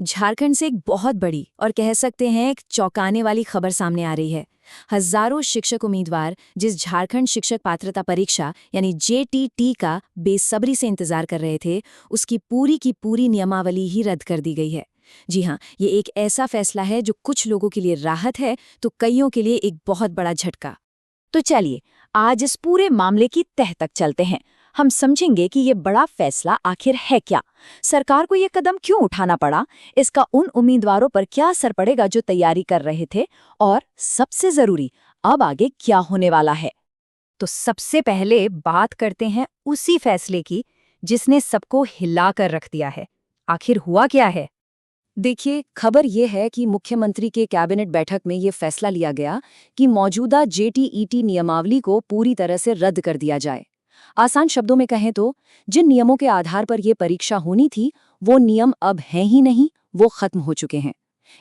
झारखंड से एक बहुत बड़ी और कह सकते हैं एक चौंकाने वाली खबर सामने आ रही है। हजारों शिक्षक उम्मीदवार जिस झारखंड शिक्षक पात्रता परीक्षा यानी जेटीटी का बेसब्री से इंतजार कर रहे थे, उसकी पूरी की पूरी नियमावली ही रद्द कर दी गई है। जी हाँ, ये एक ऐसा फैसला है जो कुछ लोगों के लिए राहत है तो कईयों के लिए एक बहुत बड़ा झटका। तो चलिए आज इस पूरे मामले की तह तक चलते हैं। हम समझेंगे कि ये बड़ा फैसला आखिर है क्या, सरकार को ये कदम क्यों उठाना पड़ा, इसका उन उम्मीदवारों पर क्या असर पड़ेगा जो तैयारी कर रहे थे, और सबसे जरूरी, अब आगे क्या होने वाला है। तो सबसे पहले बात करते हैं उसी फैसले की जिसने सबको हिला कर रख दिया है। आखिर हुआ क्या है? देखिए, खबर ये है कि मुख्यमंत्री के कैबिनेट बैठक में ये फैसला लिया गया कि मौजूदा जेटीईटी नियमावली को पूरी तरह से रद्द कर दिया जाए। आसान शब्दों में कहें तो जिन नियमों के आधार पर ये परीक्षा होनी थी, वो नियम अब हैं ही नहीं, वो खत्म हो चुके हैं।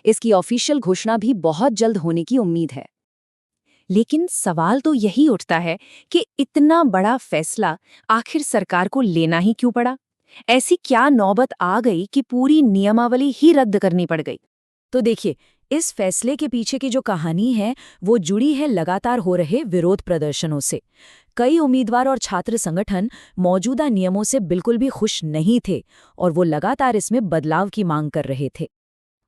इसकी ऑफिशियल घोषणा भी बहुत जल्द होने की उम्मीद है। लेकिन सवाल तो यही उठता है कि इतना बड़ा फैसला आखिर सरकार को लेना ही क्यों पड़ा? ऐसी क्या नौबत आ गई कि पूरी नियमावली ही रद्द करनी पड़ गई? तो देखिए, इस फैसले के पीछे की जो कहानी है वो जुड़ी है लगातार हो रहे विरोध प्रदर्शनों से। कई उम्मीदवार और छात्र संगठन मौजूदा नियमों से बिल्कुल भी खुश नहीं थे और वो लगातार इसमें बदलाव की मांग कर रहे थे।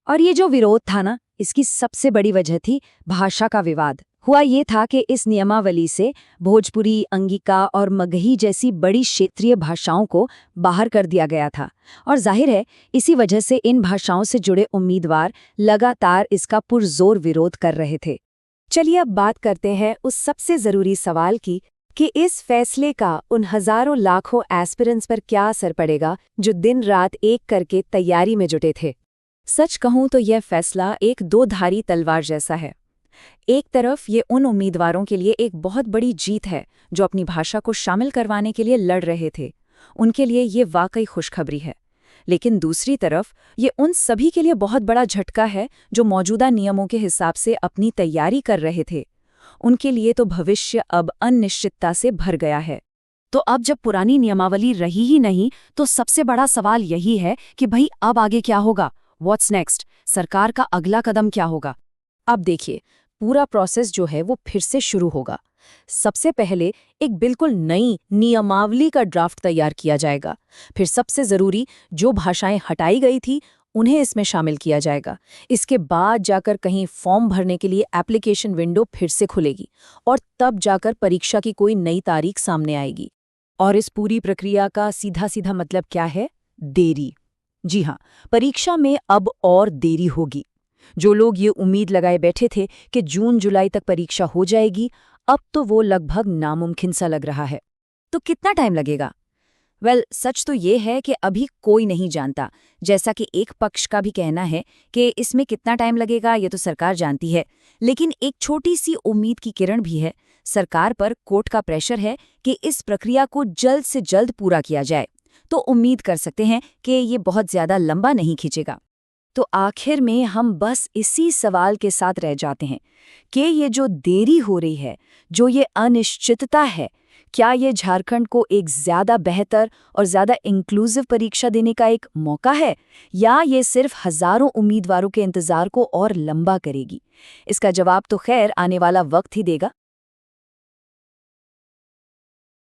और ये जो विरोध था ना, इसकी सबसे बड़ी वजह थी भाषा का विवाद। हुआ ये था कि इस नियमावली से भोजपुरी, अंगिका और मगही जैसी बड़ी क्षेत्रीय भाषाओं को बाहर कर दिया गया था, और जाहिर है इसी वजह से इन भाषाओं से जुड़े उम्मीदवार लगातार इसका पुरजोर विरोध कर रहे थे। चलिए अब बात करते हैं उस सबसे जरूरी सवाल की कि इस फैसले का उन हजारों लाखों एस्पिरेंट्स पर क्या असर पड़ेगा जो दिन रात एक करके तैयारी में जुटे थे। सच कहूं तो यह फैसला एक दो-धारी तलवार जैसा है। एक तरफ ये उन उम्मीदवारों के लिए एक बहुत बड़ी जीत है जो अपनी भाषा को शामिल करवाने के लिए लड़ रहे थे, उनके लिए ये वाकई खुशखबरी है। लेकिन दूसरी तरफ ये उन सभी के लिए बहुत बड़ा झटका है जो मौजूदा नियमों के हिसाब से अपनी तैयारी कर रहे थे। उनके लिए तो भविष्य अब अनिश्चितता से भर गया है। तो अब जब पुरानी नियमावली रही ही नहीं, तो सबसे बड़ा सवाल यही है कि भाई अब आगे क्या होगा? What's next? सरकार का अगला कदम क्या होगा? अब देखिए, पूरा प्रोसेस जो है वो फिर से शुरू होगा। सबसे पहले एक बिल्कुल नई नियमावली का ड्राफ्ट तैयार किया जाएगा। फिर सबसे जरूरी, जो भाषाएं हटाई गई थी उन्हें इसमें शामिल किया जाएगा। इसके बाद जाकर कहीं फॉर्म भरने के लिए एप्लीकेशन विंडो फिर से खुलेगी और तब जाकर परीक्षा की कोई नई तारीख सामने आएगी। और इस पूरी प्रक्रिया का सीधा सीधा मतलब क्या है? देरी। जी हाँ, परीक्षा में अब और देरी होगी। जो लोग ये उम्मीद लगाए बैठे थे कि जून-जुलाई तक परीक्षा हो जाएगी, अब तो वो लगभग नामुमकिन सा लग रहा है। तो कितना टाइम लगेगा? सच तो ये है कि अभी कोई नहीं जानता। जैसा कि एक पक्ष का भी कहना है कि इसमें कितना टाइम लगेगा ये तो सरकार जानती है, लेकिन एक छोटी सी उम्मीद की किरण भी है। सरकार पर कोर्ट का प्रेशर है कि इस प्रक्रिया को जल्द से जल्द पूरा किया जाए, तो उम्मीद कर सकते हैं कि ये बहुत ज्यादा लंबा नहीं खींचेगा। तो आखिर में हम बस इसी सवाल के साथ रह जाते हैं कि ये जो देरी हो रही है, जो ये अनिश्चितता है, क्या ये झारखंड को एक ज्यादा बेहतर और ज्यादा इंक्लूसिव परीक्षा देने का एक मौका है, या ये सिर्फ हजारों उम्मीदवारों के इंतजार को और लंबा करेगी? इसका जवाब तो खैर आने वाला वक्त ही देगा।